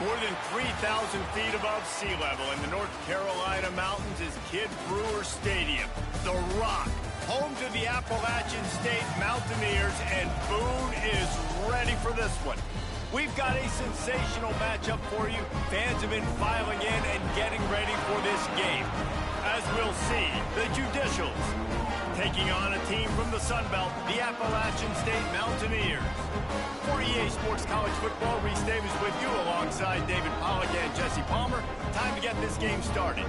More than 3,000 feet above sea level in the North Carolina mountains is Kidd Brewer Stadium, the Rock, home to the Appalachian State Mountaineers, and Boone is ready for this one. We've got a sensational matchup for you. Fans have been filing in and getting ready for this game. As we'll see, the Judicials taking on a team from the Sun Belt, the Appalachian State Mountaineers. For EA Sports College Football, Reese Davis with you alongside David Pollack and Jesse Palmer. Time to get this game started.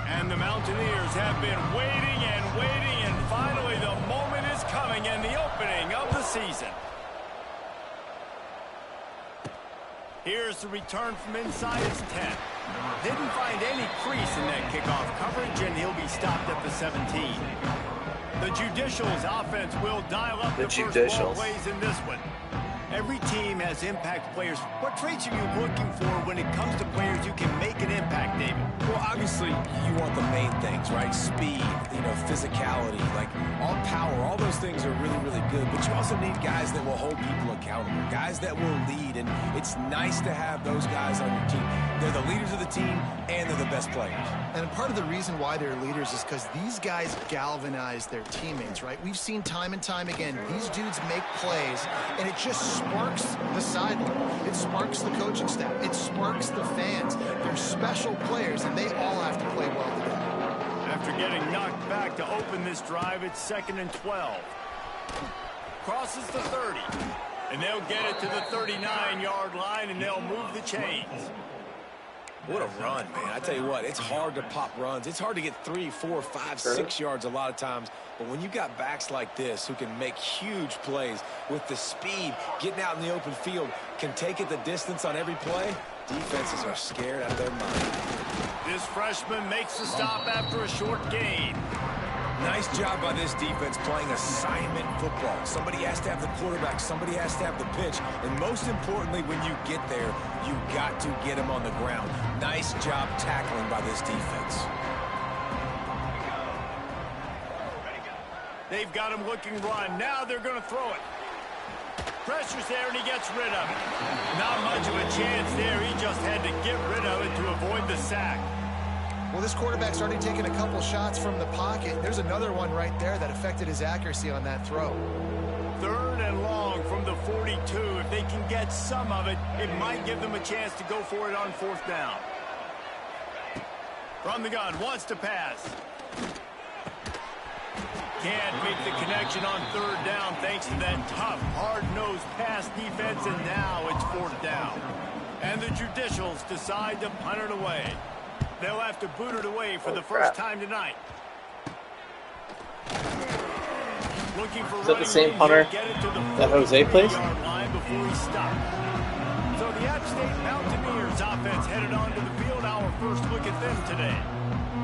And the Mountaineers have been waiting, and finally the moment is coming and the opening of the season. Here's the return from inside his 10. Didn't find any crease in that kickoff coverage, and he'll be stopped at the 17. The Judicials offense will dial up the first ball plays in this one. Every team has impact players. What traits are you looking for when it comes to players who can make an impact, David? Well, obviously, you want the main things, right? Speed, physicality, like all power, all those things are really, really good. But you also need guys that will hold people accountable, guys that will lead. And it's nice to have those guys on your team. They're the leaders of the team, and they're the best players. And part of the reason why they're leaders is because these guys galvanize their teammates, right? We've seen time and time again, these dudes make plays, and it just sparks the sideline. It sparks the coaching staff. It sparks the fans. They're special players, and they all have to play well together. After getting knocked back to open this drive, it's 2nd and 12. Crosses the 30. And they'll get it to the 39-yard line, and they'll move the chains. What a run, man. I tell you what, it's hard to pop runs. It's hard to get 3, 4, 5, 6 yards a lot of times. But when you got backs like this who can make huge plays with the speed, getting out in the open field, can take it the distance on every play, defenses are scared out of their mind. This freshman makes the stop after a short gain. Nice job by this defense playing assignment football. Somebody has to have the quarterback. Somebody has to have the pitch. And most importantly, when you get there, you got to get them on the ground. Nice job tackling by this defense. They've got him looking run. Now they're going to throw it. Pressure's there, and he gets rid of it. Not much of a chance there. He just had to get rid of it to avoid the sack. Well, this quarterback's already taken a couple shots from the pocket. There's another one right there that affected his accuracy on that throw. 3rd and long from the 42. If they can get some of it, it might give them a chance to go for it on 4th down. From the gun, wants to pass. Can't make the connection on 3rd down thanks to that tough, hard-nosed pass defense, and now it's 4th down. And the Judicials decide to punt it away. They'll have to boot it away for the first time tonight. Looking for is that the same punter that Jose plays? Before he stopped. So the App State Mountaineers offense headed onto the field. Our first look at them today.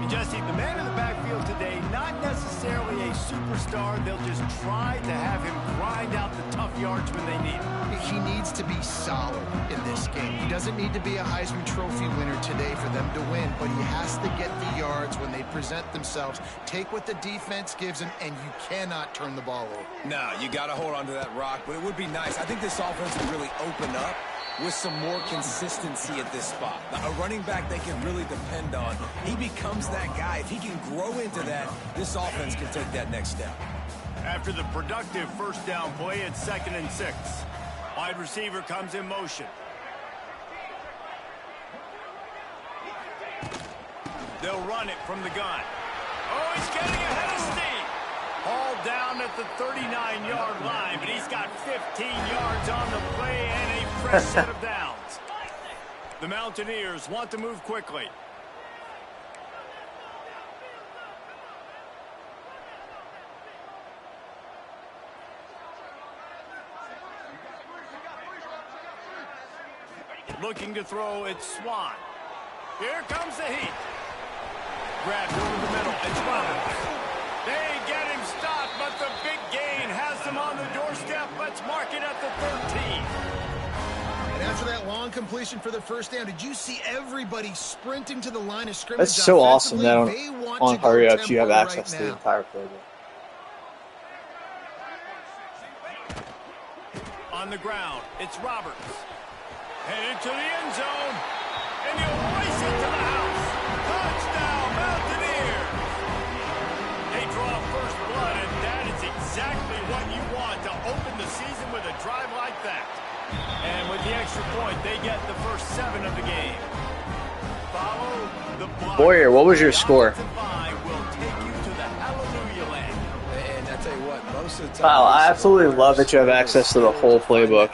And Jesse, the man in the backfield today, not necessarily a superstar. They'll just try to have him grind out the tough yards when they need him. He needs to be solid in this game. He doesn't need to be a Heisman Trophy winner today for them to win, but he has to get the yards when they present themselves. Take what the defense gives him, and you cannot turn the ball over. No, you got to hold on to that rock, but it would be nice. I think this offense would really open up with some more consistency at this spot. Now, a running back they can really depend on. He becomes that guy. If he can grow into that, this offense can take that next step. After the productive 1st down play, it's 2nd and 6. Wide receiver comes in motion. They'll run it from the gun. Oh, he's getting ahead of steam. Hauled down at the 39-yard line, but he's got 15 yards on the play and a fresh set of downs. The Mountaineers want to move quickly. Looking to throw, it's Swan. Here comes the heat. Grabbed over the middle, it's Roberts. They get him stopped, but the big gain has them on the doorstep. Let's mark it at the 13. And after that long completion for the 1st down, did you see everybody sprinting to the line of scrimmage? That's so awesome that on hurry-ups you have access to the entire playbook. the ground. It's Roberts. Headed to the end zone. And he'll race it to the house. Touchdown, Mountaineers. They draw first blood, and that is exactly what you want to open the season with a drive like that. And with the extra point, they get the first 7 of the game. Follow the block. Warrior, what was your score? Wow, I absolutely love that you have access to the whole playbook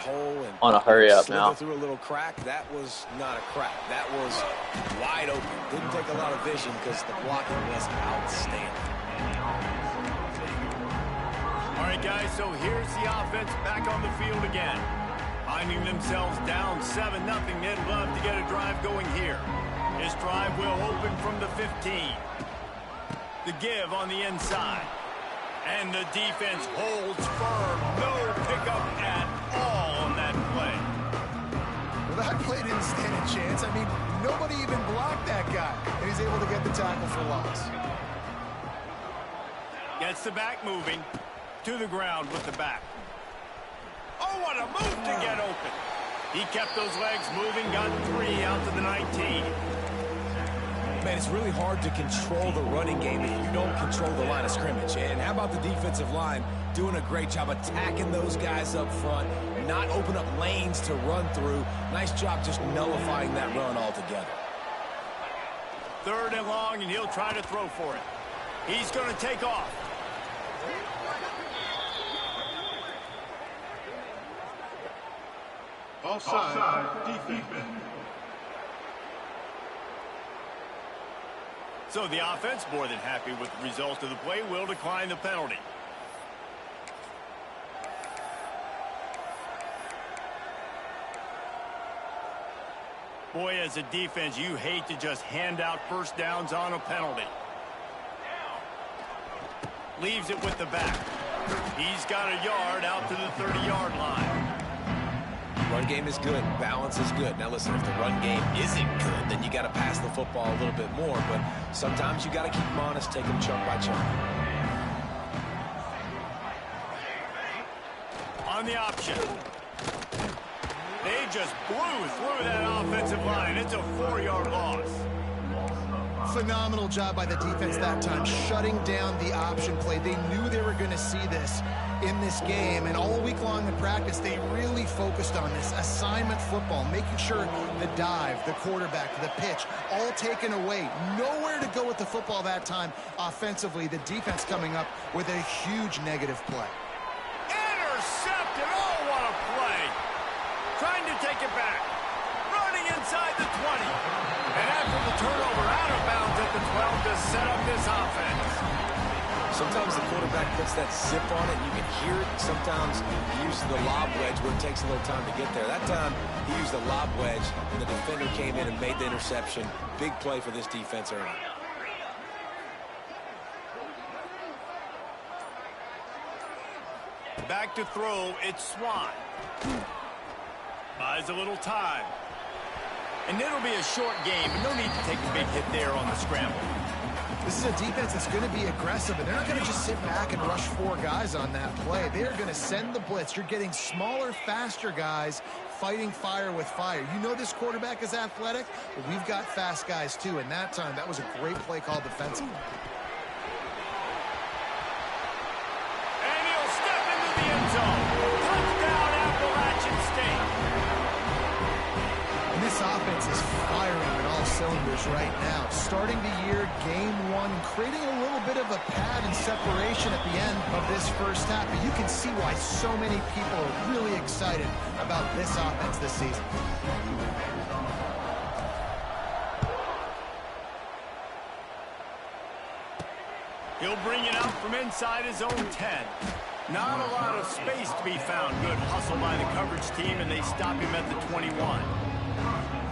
on a hurry up now. Through a little crack. That was not a crack. That was wide open. Didn't take a lot of vision because the blocking was outstanding. All right, guys, so here's the offense back on the field again. Finding themselves down 7-0, they'd love to get a drive going here. This drive will open from the 15. The give on the inside. And the defense holds firm. No pickup at all on that play. Well, that play didn't stand a chance. I mean, nobody even blocked that guy. And he's able to get the tackle for loss. Gets the back moving. To the ground with the back. Oh, what a move to get open. He kept those legs moving, got 3 out to the 19. Man, it's really hard to control the running game if you don't control the line of scrimmage. And how about the defensive line doing a great job attacking those guys up front, not open up lanes to run through. Nice job just nullifying that run altogether. 3rd and long, and he'll try to throw for it. He's going to take off. Offside defense. So the offense, more than happy with the result of the play, will decline the penalty. Boy, as a defense, you hate to just hand out first downs on a penalty. Leaves it with the back. He's got a yard out to the 30-yard line. Run game is good. Balance is good. Now listen, if the run game isn't good, then you got to pass the football a little bit more. But sometimes you got to keep them honest, take them chunk by chunk. On the option. They just blew through that offensive line. It's a 4-yard loss. Phenomenal job by the defense that time, shutting down the option play. They knew they were going to see this in this game, and all week long in practice, they really focused on this assignment football, making sure the dive, the quarterback, the pitch, all taken away. Nowhere to go with the football that time offensively. The defense coming up with a huge negative play. Intercepted. Oh, what a play. Trying to take it back. Running inside the 20. And after the turnover, out of bounds at the 12 to set up this offense. Sometimes the quarterback puts that zip on it, and you can hear it. Sometimes he uses the lob wedge where it takes a little time to get there. That time, he used the lob wedge, and the defender came in and made the interception. Big play for this defense early. Back to throw, it's Swan. Buys a little time. And it'll be a short game, but no need to take a big hit there on the scramble. This is a defense that's going to be aggressive, and they're not going to just sit back and rush 4 guys on that play. They're going to send the blitz. You're getting smaller, faster guys fighting fire with fire. You know this quarterback is athletic, but we've got fast guys too, and that time, that was a great play call defensively. And he'll step into the end zone. Touchdown, Appalachian State. And this offense is firing on all cylinders right now. Starting the year, game 1, creating a little bit of a pad and separation at the end of this first half. But you can see why so many people are really excited about this offense this season. He'll bring it out from inside his own 10. Not a lot of space to be found. Good hustle by the coverage team, and they stop him at the 21.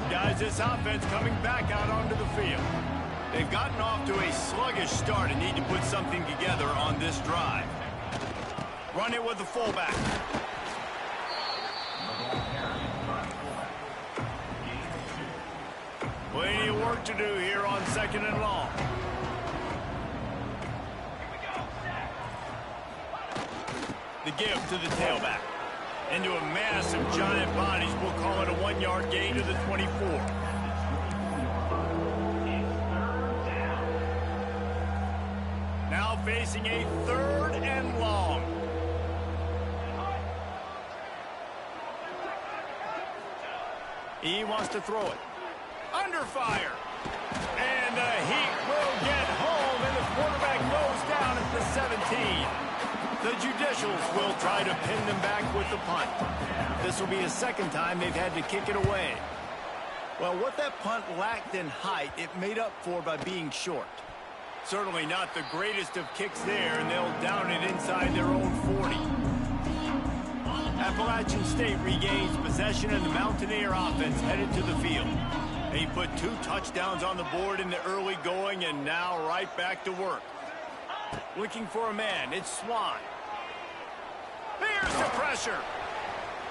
Guys, this offense coming back out onto the field. They've gotten off to a sluggish start and need to put something together on this drive. Run it with the fullback. Plenty of work to do here on 2nd and long. The give to the tailback. Into a mass of giant bodies. We'll call it a 1-yard gain to the 24. Now facing a 3rd and long. He wants to throw it. Under fire. And the Heat will get home, and the quarterback goes down at the 17. The Judicials will try to pin them back with the punt. This will be the 2nd time they've had to kick it away. Well, what that punt lacked in height, it made up for by being short. Certainly not the greatest of kicks there, and they'll down it inside their own 40. Appalachian State regains possession, and the Mountaineer offense headed to the field. He put 2 touchdowns on the board in the early going, and now right back to work. Looking for a man, it's Swan. There's the pressure.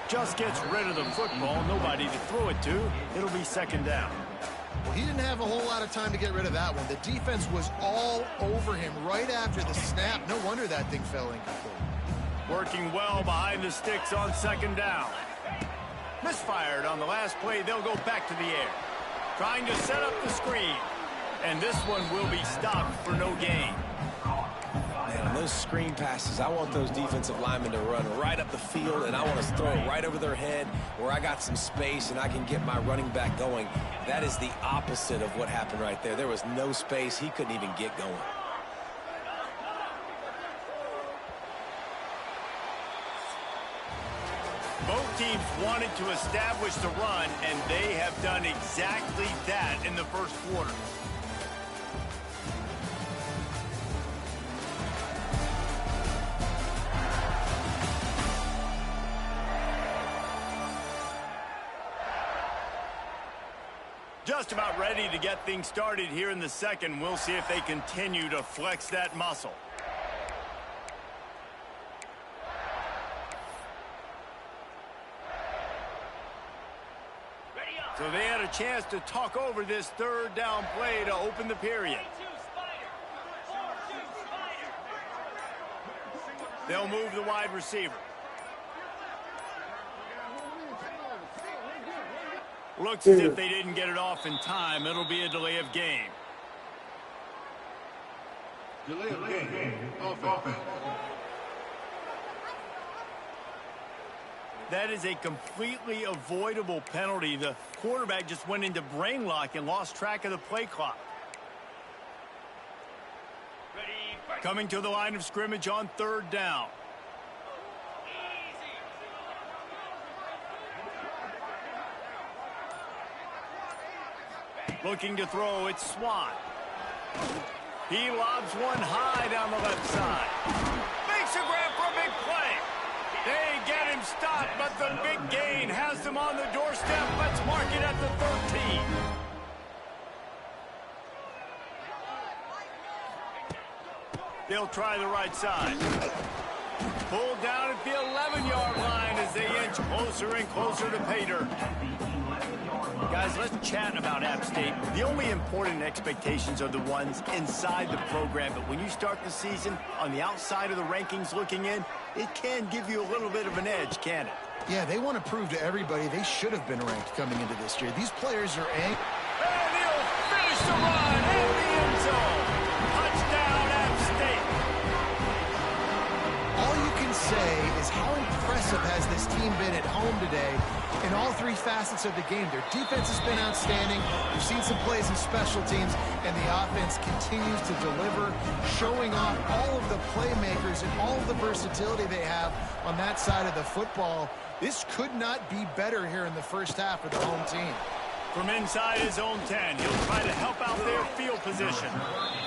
Just gets rid of the football, nobody to throw it to. It'll be 2nd down. Well, he didn't have a whole lot of time to get rid of that one. The defense was all over him right after the snap. No wonder that thing fell incomplete. Working well behind the sticks on 2nd down. Misfired on the last play. They'll go back to the air. Trying to set up the screen. And this one will be stopped for no gain. Man, on those screen passes, I want those defensive linemen to run right up the field, and I want to throw it right over their head where I got some space and I can get my running back going. That is the opposite of what happened right there. There was no space. He couldn't even get going. Both teams wanted to establish the run, and they have done exactly that in the 1st quarter. Just about ready to get things started here in the 2nd. We'll see if they continue to flex that muscle. So they had a chance to talk over this 3rd down play to open the period. They'll move the wide receiver. Looks as if they didn't get it off in time. It'll be a delay of game. Delay of game. Offense. That is a completely avoidable penalty. The quarterback just went into brain lock and lost track of the play clock. Coming to the line of scrimmage on 3rd down. Looking to throw, it's Swan. He lobs one high down the left side. Makes a grab for a big play. They get him stopped, but the big gain has them on the doorstep. Let's mark it at the 13. They'll try the right side. Pulled down at the 11-yard line as they inch closer and closer to pay dirt. Guys, let's chat about App State. The only important expectations are the ones inside the program, but when you start the season on the outside of the rankings looking in, it can give you a little bit of an edge, can it? Yeah, they want to prove to everybody they should have been ranked coming into this year. These players are angry. And he'll finish the run in the end zone. Touchdown, App State. All you can say is how impressive has this team been at home today in all 3 facets of the game. Their defense has been outstanding. We've seen some plays in special teams, and the offense continues to deliver, showing off all of the playmakers and all of the versatility they have on that side of the football. This could not be better here in the first half for the home team. From inside his own 10, he'll try to help out their field position.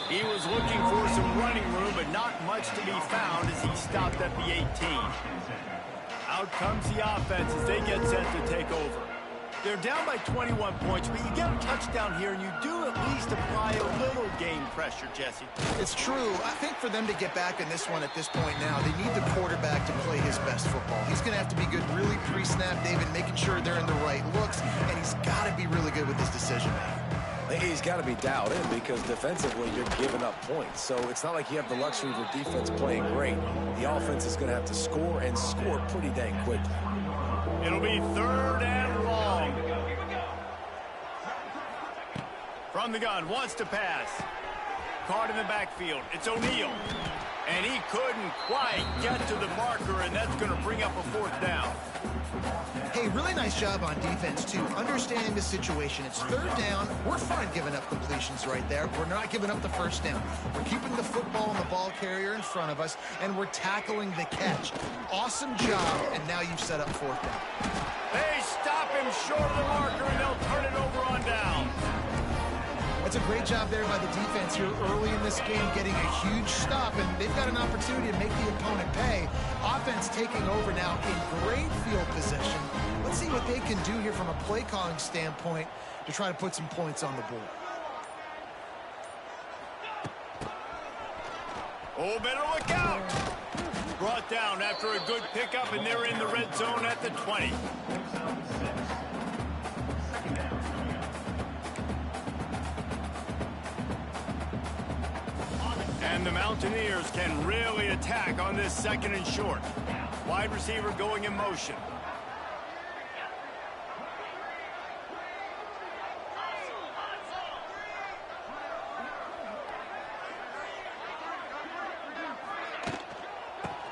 He was looking for some running room, but not much to be found as he stopped at the 18. Out comes the offense as they get set to take over. They're down by 21 points, but you get a touchdown here, and you do at least apply a little game pressure, Jesse. It's true. I think for them to get back in this one at this point now, they need the quarterback to play his best football. He's going to have to be good really pre-snap, David, making sure they're in the right looks, and he's got to be really good with his decision-making. He's got to be dialed in because defensively you're giving up points. So it's not like you have the luxury of your defense playing great. The offense is going to have to score and score pretty dang quickly. It'll be 3rd and long. From the gun, wants to pass. Caught in the backfield. It's O'Neal. And he couldn't quite get to the marker, and that's going to bring up a 4th down. Hey, really nice job on defense, too. Understanding the situation. It's 3rd down. We're fine giving up completions right there. We're not giving up the 1st down. We're keeping the football and the ball carrier in front of us, and we're tackling the catch. Awesome job, and now you've set up 4th down. They stop him short of the marker, and they'll turn it over on down. That's a great job there by the defense here early in this game, getting a huge stop, and they've got an opportunity to make the opponent pay. Offense taking over now in great field position. Let's see what they can do here from a play calling standpoint to try to put some points on the board. Oh, better look out. Brought down after a good pickup, and they're in the red zone at the 20. And the Mountaineers can really attack on this 2nd and short. Wide receiver going in motion.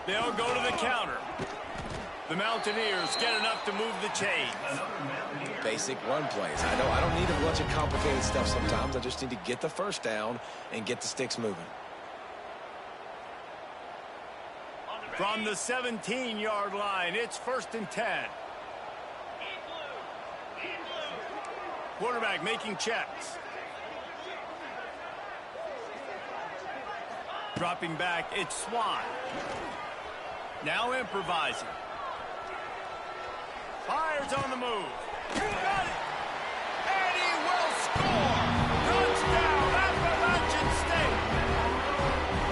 They'll go to the counter. The Mountaineers get enough to move the chains. Basic run plays. I don't need a bunch of complicated stuff sometimes. I just need to get the 1st down and get the sticks moving. From the 17-yard line, it's 1st and 10. Quarterback making checks. Dropping back, it's Swan. Now improvising. Fires on the move. Got it! And he will score! Touchdown, Appetizer St!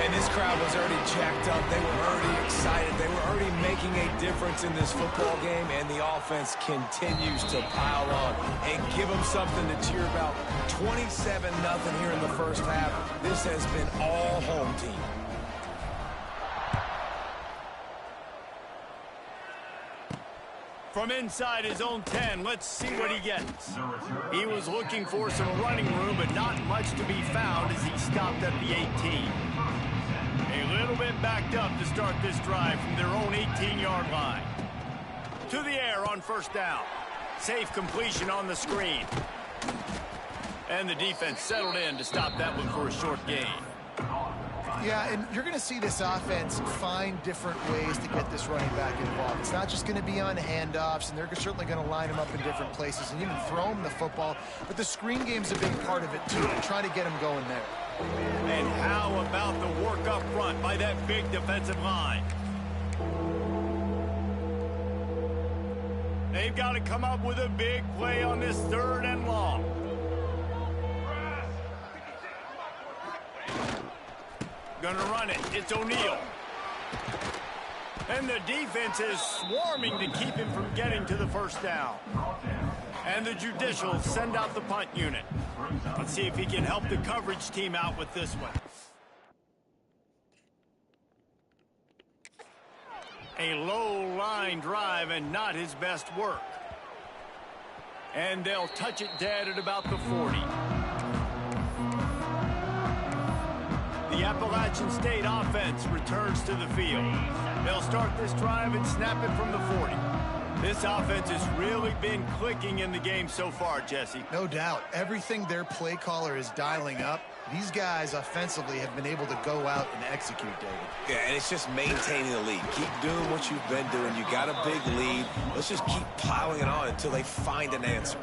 And this crowd was already jacked up. They were already excited. They were already making a difference in this football game, and the offense continues to pile on and give them something to cheer about. 27-0 here in the 1st half. This has been all home team. From inside his own 10, let's see what he gets. He was looking for some running room, but not much to be found as he stopped at the 18. A little bit backed up to start this drive from their own 18-yard line. To the air on 1st down. Safe completion on the screen. And the defense settled in to stop that one for a short gain. Yeah, and you're going to see this offense find different ways to get this running back involved. It's not just going to be on handoffs, and they're certainly going to line him up in different places and even throw him the football. But the screen game's a big part of it, too. They're trying to get him going there. And how about the work up front by that big defensive line? They've got to come up with a big play on this 3rd and long. Gonna run it. It's O'Neal. And the defense is swarming to keep him from getting to the 1st down. And the Judicials send out the punt unit. Let's see if he can help the coverage team out with this one. A low line drive and not his best work. And they'll touch it dead at about the 40. The Appalachian State offense returns to the field. They'll start this drive and snap it from the 40. This offense has really been clicking in the game so far, Jesse. No doubt. Everything their play caller is dialing up, these guys offensively have been able to go out and execute, David. Yeah, and it's just maintaining the lead. Keep doing what you've been doing. You got a big lead. Let's just keep piling it on until they find an answer.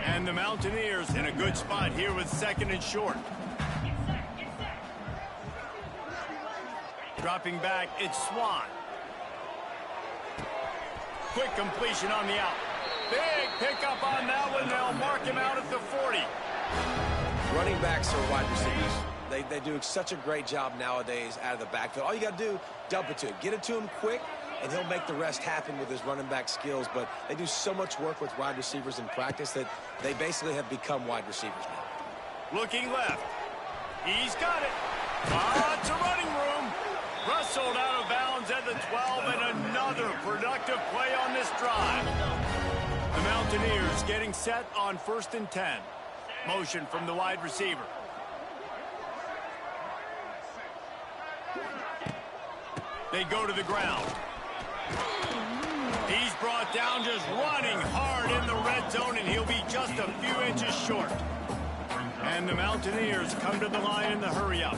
And the Mountaineers in a good spot here with 2nd and short. Dropping back, it's Swan. Quick completion on the out. Big pickup on that one. They'll mark him out at the 40. Running backs are wide receivers. They do such a great job nowadays out of the backfield. All you got to do, dump it to him. Get it to him quick, and he'll make the rest happen with his running back skills. But they do so much work with wide receivers in practice that they basically have become wide receivers now. Looking left. He's got it. Lots of running room. Wrestled out of bounds at the 12, and another productive play on this drive. The Mountaineers getting set on 1st and 10. Motion from the wide receiver. They go to the ground. He's brought down just running hard in the red zone, and he'll be just a few inches short. And the Mountaineers come to the line in the hurry-up.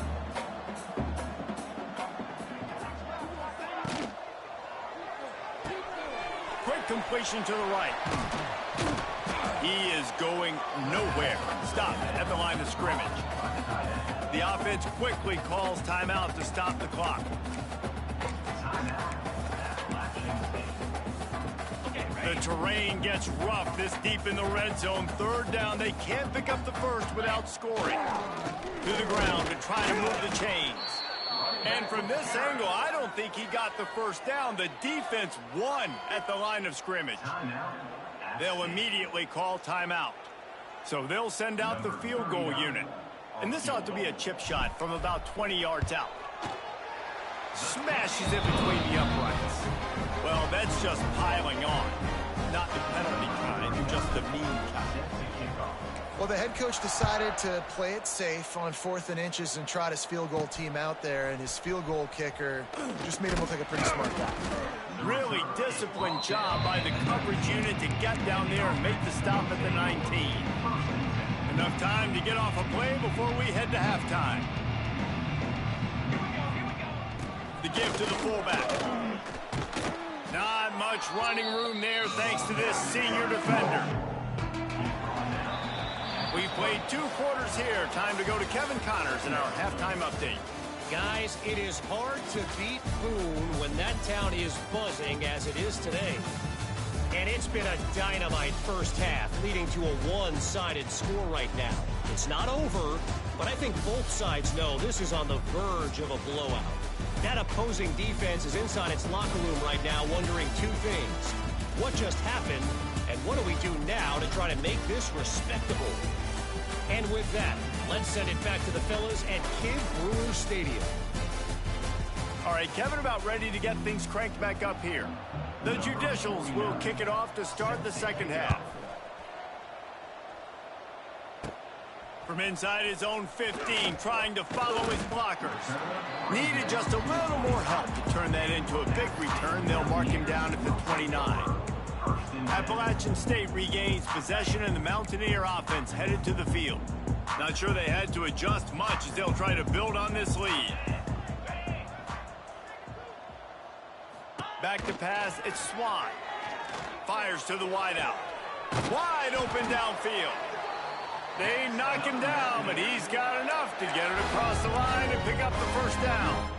Quick completion to the right. He is going nowhere. Stop at the line of scrimmage. The offense quickly calls timeout to stop the clock. The terrain gets rough this deep in the red zone. 3rd down, they can't pick up the first without scoring. To the ground to try to move the chains. And from this angle, I don't think he got the first down. The defense won at the line of scrimmage. They'll immediately call timeout. So they'll send out the field goal unit. And this ought to be a chip shot from about 20 yards out. Smashes it between the uprights. Well, that's just piling on. Not the penalty kind, just the mean kind. Well, the head coach decided to play it safe on 4th and inches and trot his field goal team out there, and his field goal kicker just made him look like a pretty smart guy. Really disciplined job by the coverage unit to get down there and make the stop at the 19. Enough time to get off a play before we head to halftime. The give to the fullback. Not much running room there thanks to this senior defender. We've played 2 quarters here. Time to go to Kevin Connors in our halftime update. Guys, it is hard to beat Boone when that town is buzzing as it is today. And it's been a dynamite first half, leading to a one-sided score right now. It's not over, but I think both sides know this is on the verge of a blowout. That opposing defense is inside its locker room right now wondering 2 things. What just happened, and what do we do now to try to make this respectable? And with that, let's send it back to the fellas at Kid Brewer Stadium. All right, Kevin, about ready to get things cranked back up here. The Judicials will kick it off to start the second half. From inside his own 15, trying to follow his blockers. Needed just a little more help to turn that into a big return. They'll mark him down at the 29. Appalachian State regains possession, and the Mountaineer offense headed to the field. Not sure they had to adjust much as they'll try to build on this lead. Back to pass, it's Swan. Fires to the wideout. Wide open downfield. They knock him down, but he's got enough to get it across the line and pick up the first down.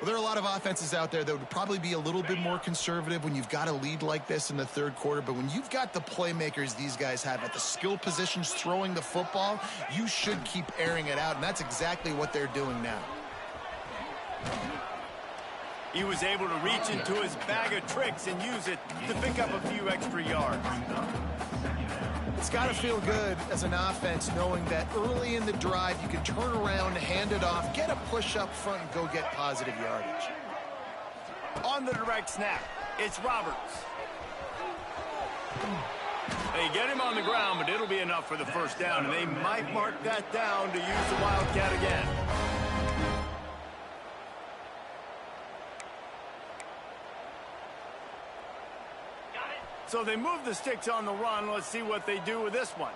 Well, there are a lot of offenses out there that would probably be a little bit more conservative when you've got a lead like this in the 3rd quarter. But when you've got the playmakers these guys have at the skill positions throwing the football, you should keep airing it out. And that's exactly what they're doing now. He was able to reach into his bag of tricks and use it to pick up a few extra yards. It's got to feel good as an offense knowing that early in the drive you can turn around, hand it off, get a push up front, and go get positive yardage. On the direct snap, it's Roberts. They get him on the ground, but it'll be enough for the first down, and they might mark that down to use the Wildcat again. So they move the sticks on the run. Let's see what they do with this one.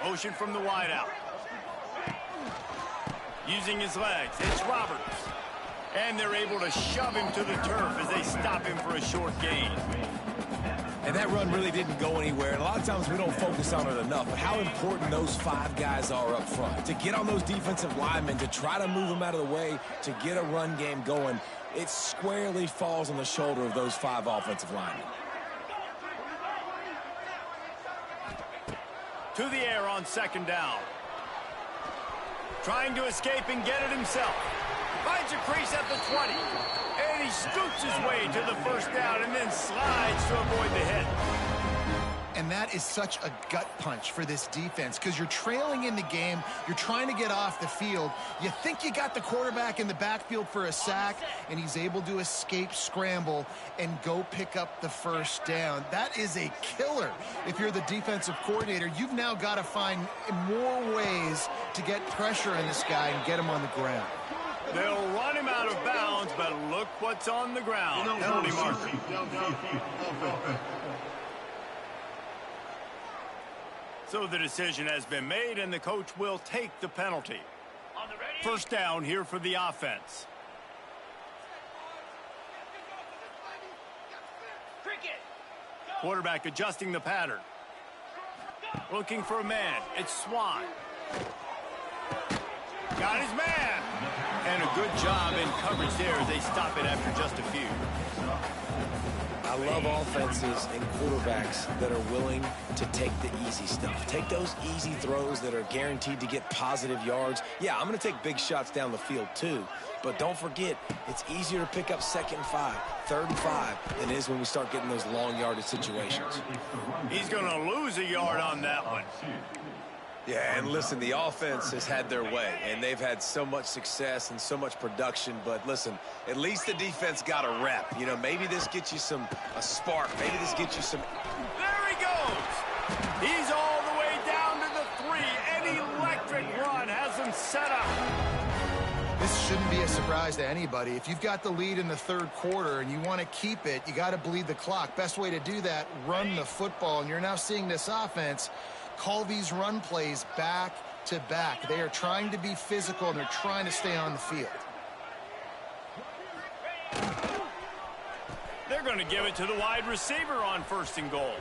Motion from the wideout. Using his legs, it's Roberts. And they're able to shove him to the turf as they stop him for a short gain. And that run really didn't go anywhere. And a lot of times we don't focus on it enough. But how important those 5 guys are up front. To get on those defensive linemen, to try to move them out of the way, to get a run game going. It squarely falls on the shoulder of those 5 offensive linemen. To the air on second down. Trying to escape and get it himself. Finds a crease at the 20. And he scoots his way to the first down and then slides to avoid the hit. And that is such a gut punch for this defense because you're trailing in the game. You're trying to get off the field. You think you got the quarterback in the backfield for a sack, and he's able to escape scramble and go pick up the first down. That is a killer. If you're the defensive coordinator, you've now got to find more ways to get pressure on this guy and get him on the ground. They'll run him out of bounds, but look what's on the ground. Penalty marker. So the decision has been made, and the coach will take the penalty. First down here for the offense. Quarterback adjusting the pattern. Looking for a man. It's Swan. Got his man. And a good job in coverage there as they stop it after just a few. I love offenses and quarterbacks that are willing to take the easy stuff. Take those easy throws that are guaranteed to get positive yards. Yeah, I'm going to take big shots down the field too. But don't forget, it's easier to pick up 2nd and 5, 3rd and 5 than it is when we start getting those long yardage situations. He's going to lose a yard on that one. Yeah, and listen, the offense has had their way, and they've had so much success and so much production. But listen, at least the defense got a rep. You know, maybe this gets you a spark. Maybe this gets you some. There he goes. He's all the way down to the 3. An electric run has him set up. This shouldn't be a surprise to anybody. If you've got the lead in the 3rd quarter and you want to keep it, you got to bleed the clock. Best way to do that, run the football. And you're now seeing this offense call these run plays back to back. They are trying to be physical, and they're trying to stay on the field. They're going to give it to the wide receiver on 1st and goal.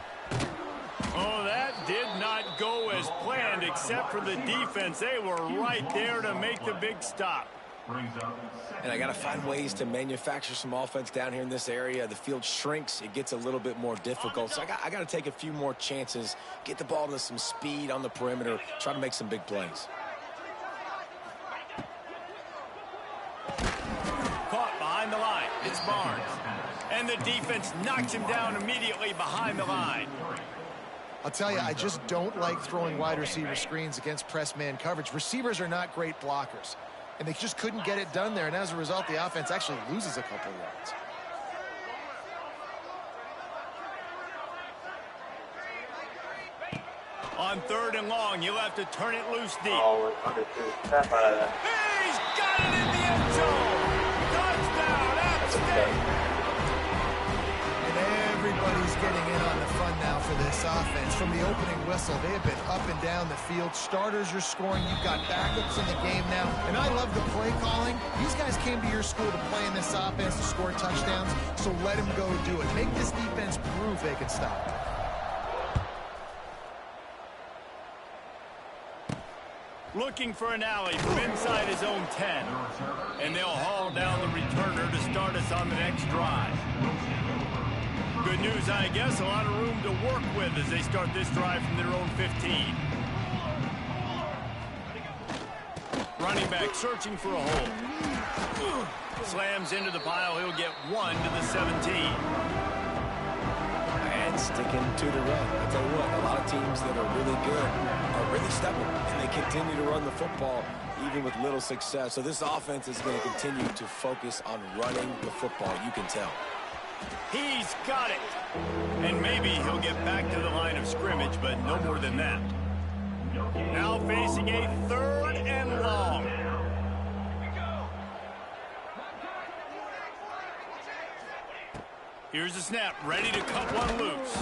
Oh, that did not go as planned, except for the defense. They were right there to make the big stop. And I got to find ways to manufacture some offense down here in this area. The field shrinks. It gets a little bit more difficult. So I got to take a few more chances, get the ball to some speed on the perimeter, try to make some big plays. Caught behind the line. It's Barnes. And the defense knocks him down immediately behind the line. I'll tell you, I just don't like throwing wide receiver screens against press man coverage. Receivers are not great blockers, and they just couldn't get it done there. And as a result, the offense actually loses a couple yards. On 3rd and long, you'll have to turn it loose deep. Oh, under 2. Snap out of that. He's got it in the end zone. Touchdown, App State. Everybody's getting in on the fun now for this offense. From the opening whistle, they have been up and down the field. Starters are scoring. You've got backups in the game now. And I love the play calling. These guys came to your school to play in this offense to score touchdowns, so let them go do it. Make this defense prove they can stop it. Looking for an alley from inside his own 10. And they'll haul down the returner to start us on the next drive. Good news, I guess, a lot of room to work with as they start this drive from their own 15. Running back searching for a hole. Slams into the pile. He'll get 1 to the 17. And sticking to the run. I tell you what, a lot of teams that are really good are really stubborn, and they continue to run the football even with little success. So this offense is going to continue to focus on running the football. You can tell. He's got it. And maybe he'll get back to the line of scrimmage, but no more than that. Now facing a 3rd and long. Here's the snap, ready to cut one loose.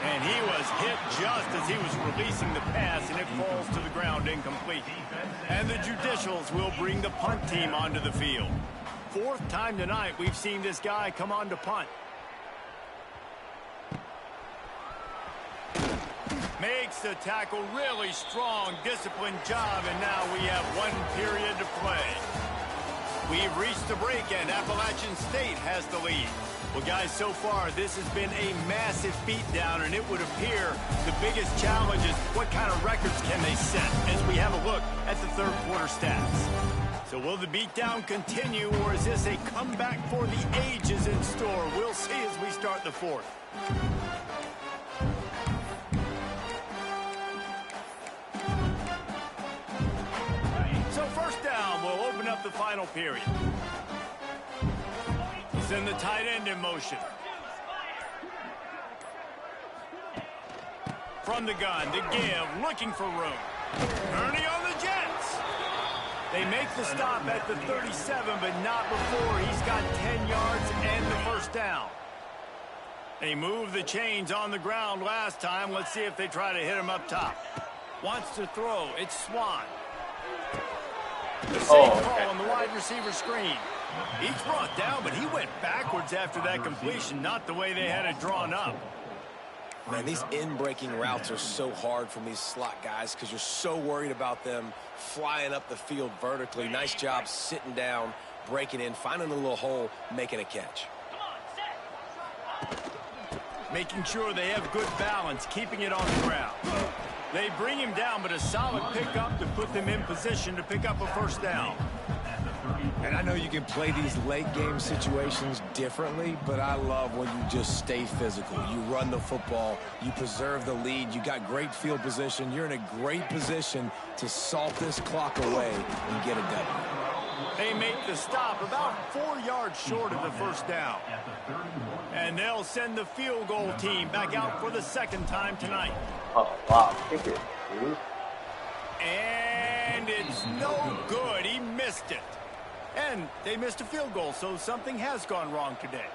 And he was hit just as he was releasing the pass, and it falls to the ground incomplete. And the Judicials will bring the punt team onto the field. 4th time tonight we've seen this guy come on to punt. Makes the tackle, really strong, disciplined job, and now we have 1 period to play. We've reached the break, and Appalachian State has the lead. Well, guys, so far, this has been a massive beatdown, and it would appear the biggest challenge is what kind of records can they set as we have a look at the 3rd quarter stats. So will the beatdown continue, or is this a comeback for the ages in store? We'll see as we start the 4th. of the final period. Send the tight end in motion. From the gun, to give, looking for room. Ernie on the Jets. They make the stop at the 37, but not before he's got 10 yards and the first down. They moved the chains on the ground last time. Let's see if they try to hit him up top. Wants to throw. It's Swan. The same call on the wide receiver screen. He's brought down, but he went backwards after that completion, not the way they had it drawn up. Man, these in-breaking routes are so hard from these slot guys because you're so worried about them flying up the field vertically. Nice job sitting down, breaking in, finding a little hole, making a catch. Making sure they have good balance, keeping it on the ground. They bring him down, but a solid pickup to put them in position to pick up a first down. And I know you can play these late game situations differently, but I love when you just stay physical. You run the football, you preserve the lead, you got great field position, you're in a great position to salt this clock away and get a W. They make the stop about 4 yards short of the first down. And they'll send the field goal team back out for the second time tonight. Oh, wow. Kick it, dude. And it's no good. He missed it. And they missed a field goal, so something has gone wrong today.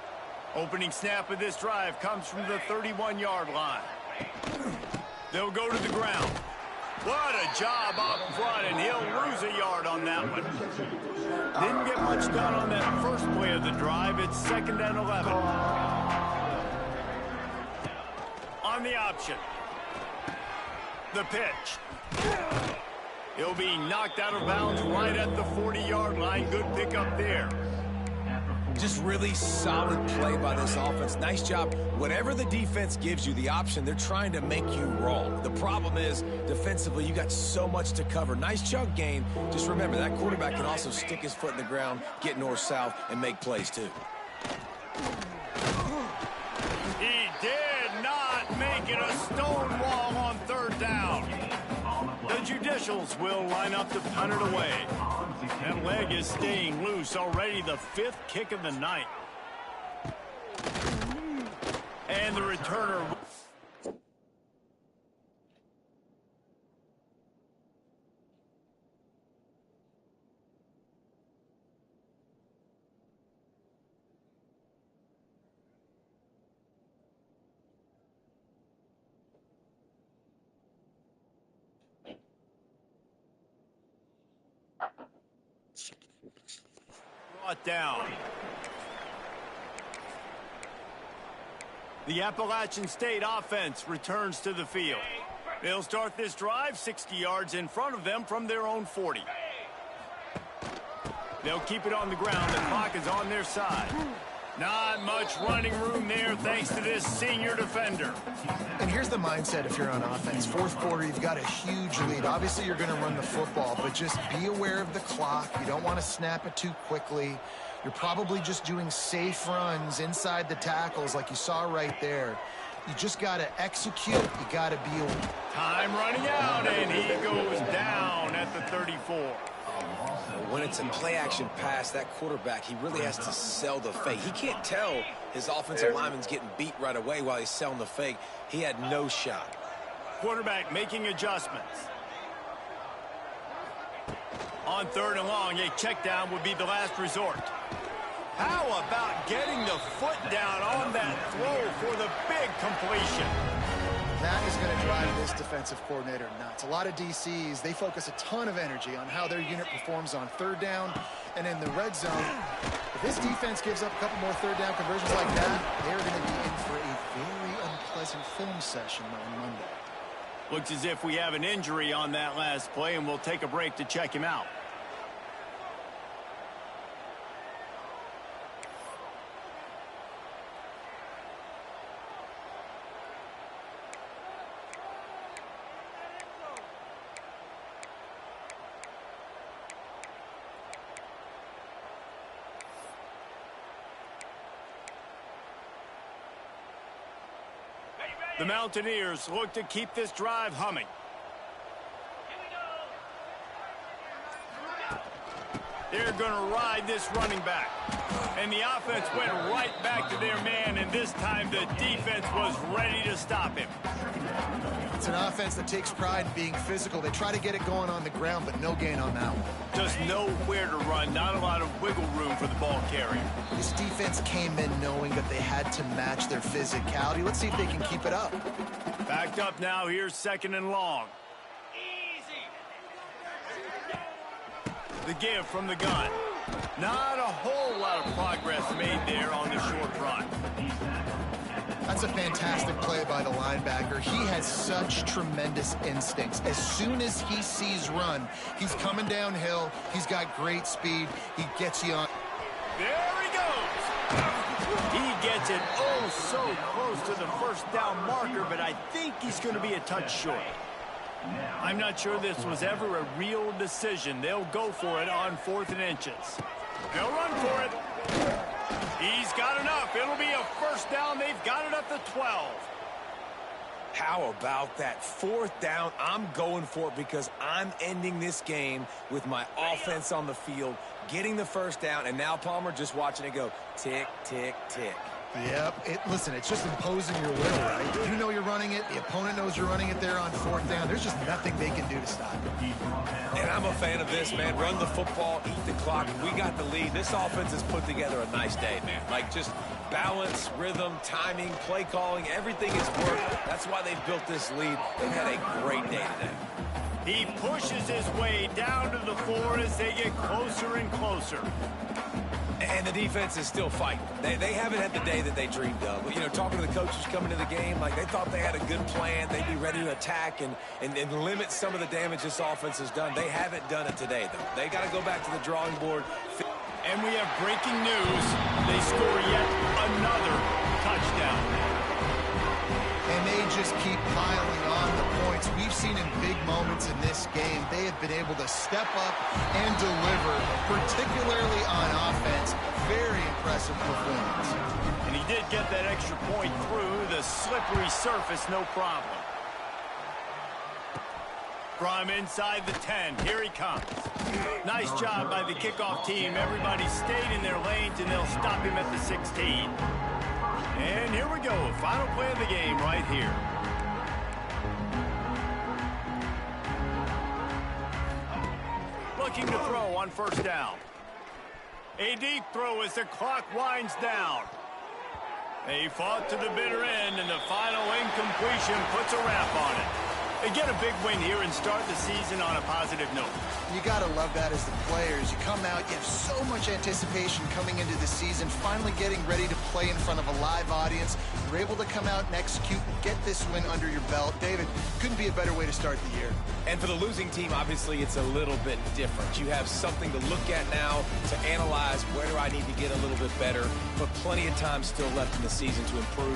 Opening snap of this drive comes from the 31-yard line. They'll go to the ground. What a job up front, and he'll lose a yard on that one. Didn't get much done on that first play of the drive. It's 2nd and 11. On the option. The pitch. He'll be knocked out of bounds right at the 40-yard line. Good pickup there. Just really solid play by this offense. Nice job. Whatever the defense gives you the option, they're trying to make you wrong. The problem is, defensively, you got so much to cover. Nice chunk gain. Just remember, that quarterback can also stick his foot in the ground, get north-south, and make plays, too. He did not make it a stone wall on 3rd down. The Judicials will line up to punt it away. That leg is staying loose. Already the 5th kick of the night. And the returner. Brought down. The Appalachian State offense returns to the field. They'll start this drive 60 yards in front of them from their own 40. They'll keep it on the ground. The clock is on their side. Not much running room there thanks to this senior defender. And here's the mindset if you're on offense. 4th quarter, you've got a huge lead. Obviously, you're going to run the football, but just be aware of the clock. You don't want to snap it too quickly. You're probably just doing safe runs inside the tackles like you saw right there. You just got to execute. You got to be aware. Time running out, and he goes down at the 34. When it's a play-action pass, that quarterback, he really has to sell the fake. He can't tell his offensive lineman's getting beat right away while he's selling the fake. He had no shot. Quarterback making adjustments. On 3rd and long, a check down would be the last resort. How about getting the foot down on that throw for the big completion? That is going to drive this defensive coordinator nuts. A lot of DCs, they focus a ton of energy on how their unit performs on 3rd down and in the red zone. If this defense gives up a couple more 3rd down conversions like that, they're going to be in for a very unpleasant film session on Monday. Looks as if we have an injury on that last play, and we'll take a break to check him out. The Mountaineers look to keep this drive humming. They're going to ride this running back. And the offense went right back to their man, and this time the defense was ready to stop him. It's an offense that takes pride in being physical. They try to get it going on the ground, but no gain on that one. Just nowhere to run, not a lot of wiggle room for the ball carrier. This defense came in knowing that they had to match their physicality. Let's see if they can keep it up. Backed up now, here's 2nd and long. The give from the gun. Not a whole lot of progress made there on the short run. That's a fantastic play by the linebacker. He has such tremendous instincts. As soon as he sees run, he's coming downhill. He's got great speed. He gets you on. There he goes. He gets it oh so close to the first down marker, but I think he's going to be a touch short. I'm not sure this was ever a real decision. They'll go for it on 4th and inches. They'll run for it. He's got enough. It'll be a first down. They've got it at the 12. How about that 4th down? I'm going for it because I'm ending this game with my offense on the field, getting the first down, and now Palmer just watching it go tick, tick, tick. Yep. Listen, it's just imposing your will, right? You know you're running it. The opponent knows you're running it there on 4th down. There's just nothing they can do to stop it. And I'm a fan of this, man. Run the football, eat the clock. We got the lead. This offense has put together a nice day, man. Like, just balance, rhythm, timing, play calling, everything has worked. That's why they've built this lead. They've had a great day today. He pushes his way down to the 4 as they get closer and closer. And the defense is still fighting. They haven't had the day that they dreamed of. You know, talking to the coaches coming to the game, like they thought they had a good plan. They'd be ready to attack and limit some of the damage this offense has done. They haven't done it today, though. They got to go back to the drawing board. And we have breaking news. They score yet another touchdown. And they just keep piling on the points. We've seen in big moments in this game, they have been able to step up and deliver, particularly on offense. Very impressive performance. And he did get that extra point through the slippery surface, no problem. From inside the 10, here he comes. Nice job by the kickoff team. Everybody stayed in their lanes, and they'll stop him at the 16. And here we go, final play of the game right here. Looking to throw on 1st down. A deep throw as the clock winds down. They fought to the bitter end, and the final incompletion puts a wrap on it. They get a big win here and start the season on a positive note. You got to love that as the players. You come out, you have so much anticipation coming into the season, finally getting ready to play in front of a live audience. You're able to come out and execute, get this win under your belt. David, couldn't be a better way to start the year. And for the losing team, obviously, it's a little bit different. You have something to look at now to analyze where do I need to get a little bit better, but plenty of time still left in the season to improve.